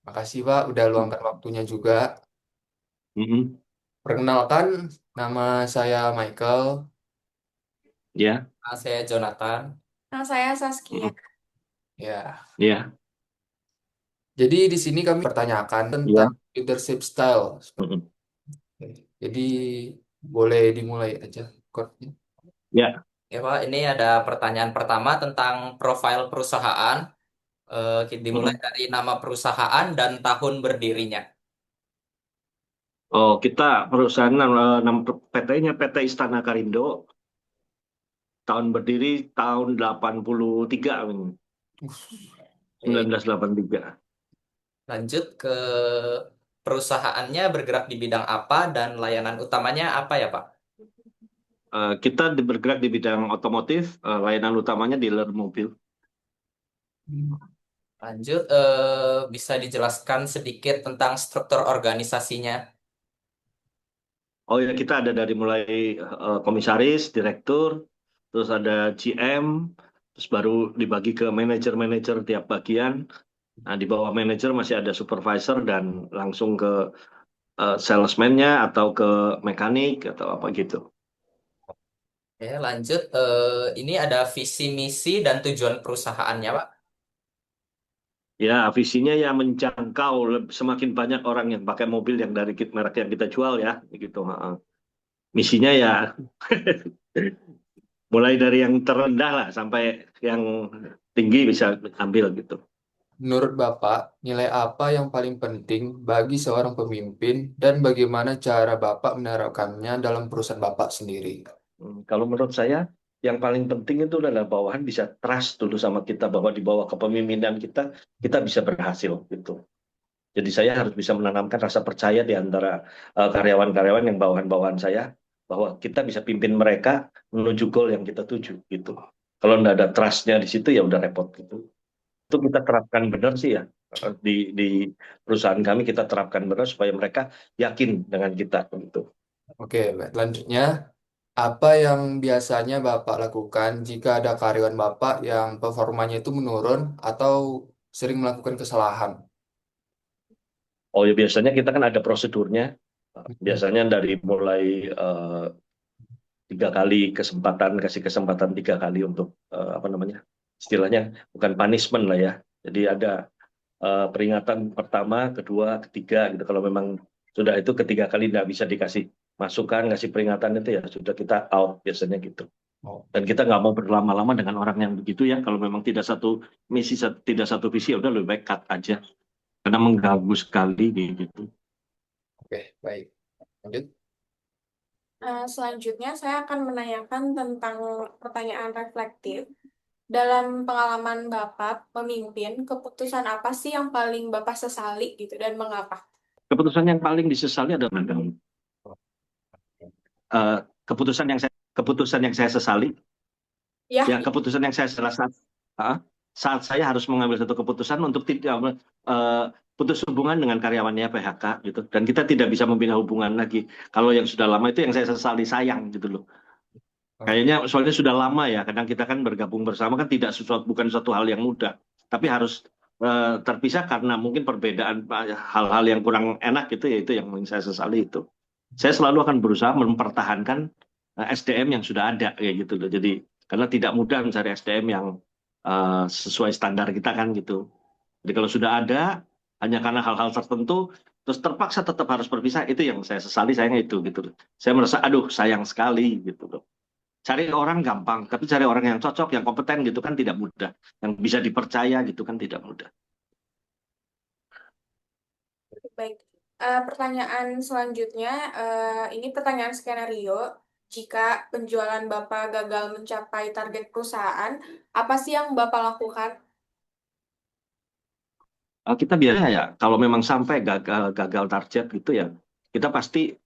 Makasih Pak udah luangkan waktunya juga. Mm-mm. Perkenalkan, nama saya Michael. Ya, Nama saya Jonathan. Nah, saya Saskia. mm-mm. Ya, Ya, jadi di sini kami pertanyakan ya, tentang leadership style. mm-mm. Jadi boleh dimulai aja. Courtnya. Ya. Ya Pak, ini ada pertanyaan pertama tentang profil perusahaan. Dimulai Mm-mm. dari nama perusahaan dan tahun berdirinya. Oh, kita perusahaan nama PT-nya PT Istana Karindo, tahun berdiri tahun 83, Oke, 1983. lanjut ke perusahaannya bergerak di bidang apa dan layanan utamanya apa ya Pak? Kita bergerak di bidang otomotif, layanan utamanya dealer mobil. Hmm. Lanjut, bisa dijelaskan sedikit tentang struktur organisasinya? Oh ya, kita ada dari mulai komisaris, direktur, terus ada GM, terus baru dibagi ke manajer-manajer tiap bagian. Nah, di bawah manajer masih ada supervisor dan langsung ke salesman-nya atau ke mekanik atau apa gitu. Oke, lanjut, ini ada visi misi dan tujuan perusahaannya Pak. Ya, visinya ya menjangkau semakin banyak orang yang pakai mobil yang dari merek yang kita jual ya, gitu. Heeh. Misinya ya mulai dari yang terendah lah sampai yang tinggi bisa ambil gitu. Menurut Bapak, nilai apa yang paling penting bagi seorang pemimpin dan bagaimana cara Bapak menerapkannya dalam perusahaan Bapak sendiri? Kalau menurut saya yang paling penting itu adalah bawahan bisa trust dulu sama kita bahwa di bawah kepemimpinan kita bisa berhasil gitu. Jadi saya harus bisa menanamkan rasa percaya di antara karyawan-karyawan yang bawahan-bawahan saya bahwa kita bisa pimpin mereka menuju goal yang kita tuju gitu. Kalau nggak ada trust-nya di situ ya udah repot gitu. Itu kita terapkan benar sih ya. Di perusahaan kami kita terapkan benar supaya mereka yakin dengan kita gitu. Oke, baik. Selanjutnya, apa yang biasanya Bapak lakukan jika ada karyawan Bapak yang performanya itu menurun atau sering melakukan kesalahan? Oh ya, biasanya kita kan ada prosedurnya. Hmm. Biasanya dari mulai 3 kali kesempatan, kasih kesempatan 3 kali untuk apa namanya, istilahnya bukan punishment lah ya. Jadi ada peringatan pertama, kedua, ketiga gitu. Kalau memang sudah itu ketiga kali tidak bisa dikasih masukan, ngasih peringatan itu ya sudah kita out biasanya gitu. Oh, Dan kita nggak mau berlama-lama dengan orang yang begitu ya. Kalau memang tidak satu misi, tidak satu visi, ya udah lebih baik cut aja. Karena mengganggu sekali gitu. oke, baik. Lanjut. Selanjutnya, saya akan menanyakan tentang pertanyaan reflektif. Dalam pengalaman Bapak memimpin, keputusan apa sih yang paling Bapak sesali gitu dan mengapa? Keputusan yang paling disesali adalah eh, keputusan yang saya sesali. Ya, Ya, keputusan yang saya salah saat saya harus mengambil satu keputusan untuk tidak eh, putus hubungan dengan karyawannya PHK gitu, dan kita tidak bisa membina hubungan lagi. Kalau yang sudah lama itu yang saya sesali, sayang gitu loh. Kayaknya soalnya sudah lama ya. Kadang kita kan bergabung bersama kan tidak sesuatu, bukan suatu hal yang mudah, tapi harus terpisah karena mungkin perbedaan hal-hal yang kurang enak gitu ya, itu yang saya sesali itu. Saya selalu akan berusaha mempertahankan SDM yang sudah ada kayak gitu loh. Jadi karena tidak mudah mencari SDM yang sesuai standar kita kan gitu. Jadi kalau sudah ada hanya karena hal-hal tertentu terus terpaksa tetap harus berpisah, itu yang saya sesali, sayangnya itu gitu loh. Saya merasa aduh sayang sekali gitu loh. Cari orang gampang, tapi cari orang yang cocok, yang kompeten gitu kan tidak mudah. Yang bisa dipercaya gitu kan tidak mudah. baik. Pertanyaan selanjutnya, ini pertanyaan skenario. Jika penjualan Bapak gagal mencapai target perusahaan, apa sih yang Bapak lakukan? Kita biasanya ya, kalau memang sampai gagal target gitu ya, kita pasti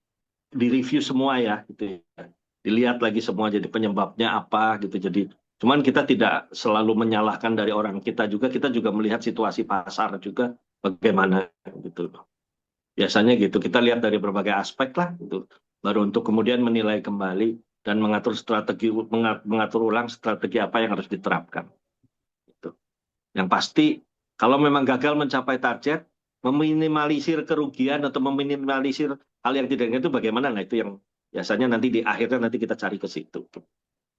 direview semua ya gitu ya. Dilihat lagi semua jadi penyebabnya apa gitu. Jadi cuman kita tidak selalu menyalahkan dari orang kita juga melihat situasi pasar juga bagaimana gitu. Biasanya gitu, kita lihat dari berbagai aspek lah gitu. Baru untuk kemudian menilai kembali dan mengatur ulang strategi apa yang harus diterapkan gitu. Yang pasti kalau memang gagal mencapai target, meminimalisir kerugian atau meminimalisir hal yang tidak itu bagaimana? Nah, itu yang biasanya nanti di akhirnya nanti kita cari ke situ.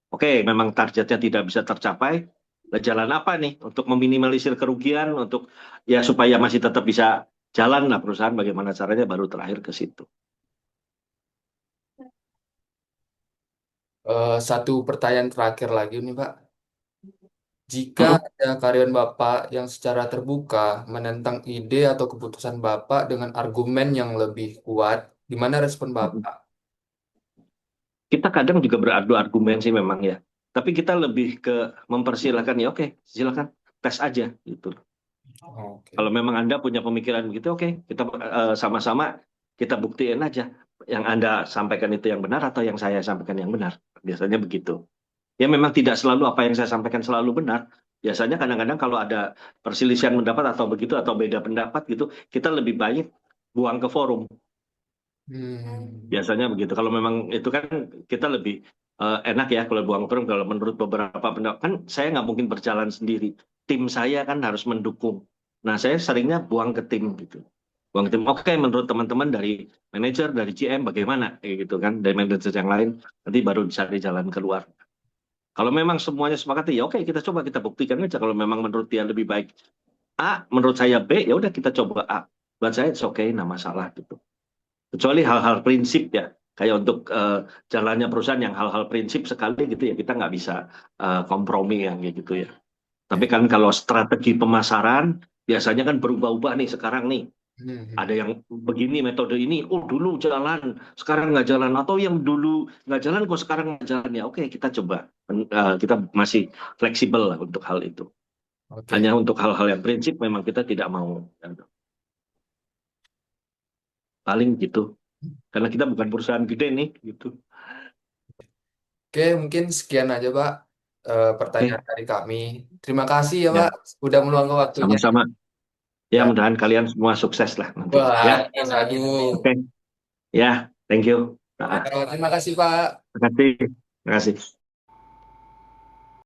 Oke, memang targetnya tidak bisa tercapai. Nah, jalan apa nih untuk meminimalisir kerugian, untuk ya supaya masih tetap bisa jalan lah perusahaan, bagaimana caranya baru terakhir ke situ. Satu pertanyaan terakhir lagi nih, Pak. Jika Mm-mm. ada karyawan Bapak yang secara terbuka menentang ide atau keputusan Bapak dengan argumen yang lebih kuat, gimana respon Mm-mm. Bapak? Kita kadang juga beradu argumen sih memang ya. Tapi kita lebih ke mempersilahkan ya oke, silakan tes aja gitu. Oke. Kalau memang Anda punya pemikiran begitu, oke, kita sama-sama kita buktiin aja yang Anda sampaikan itu yang benar atau yang saya sampaikan yang benar. Biasanya begitu. Ya memang tidak selalu apa yang saya sampaikan selalu benar. Biasanya kadang-kadang kalau ada perselisihan pendapat atau begitu atau beda pendapat gitu, kita lebih baik buang ke forum. Hmm. Biasanya begitu. Kalau memang itu kan kita lebih enak ya kalau buang ke forum. Kalau menurut beberapa pendapat kan saya nggak mungkin berjalan sendiri. Tim saya kan harus mendukung. Nah saya seringnya buang ke tim gitu. Buang ke tim. Oke, menurut teman-teman dari manajer, dari GM bagaimana? Kayak gitu kan. Dari manajer yang lain nanti baru cari jalan keluar. Kalau memang semuanya sepakat, ya oke kita coba kita buktikan aja. Kalau memang menurut dia lebih baik A, menurut saya B, ya udah kita coba A. Buat saya it's okay, nggak masalah gitu. Kecuali hal-hal prinsip ya, kayak untuk jalannya perusahaan yang hal-hal prinsip sekali gitu ya kita nggak bisa kompromi yang kayak gitu ya. Tapi Oke. kan kalau strategi pemasaran biasanya kan berubah-ubah nih sekarang nih. Ada Hmm. yang begini metode ini, oh dulu jalan, sekarang nggak jalan, atau yang dulu nggak jalan kok sekarang nggak jalan ya. Oke, kita coba. Kita masih fleksibel lah untuk hal itu. Hanya Oke. untuk hal-hal yang prinsip memang kita tidak mau. Paling gitu. Karena kita bukan perusahaan gede nih, gitu. Oke, mungkin sekian aja, Pak, Oke, pertanyaan dari kami. Terima kasih ya, Pak, ya, udah meluangkan waktunya. sama-sama. Ya, Ya. mudahan kalian semua sukses lah nanti. Wah, Ya, aduh. oke. Ya, thank you. Ya, terima kasih, Pak. Terima kasih. Terima kasih.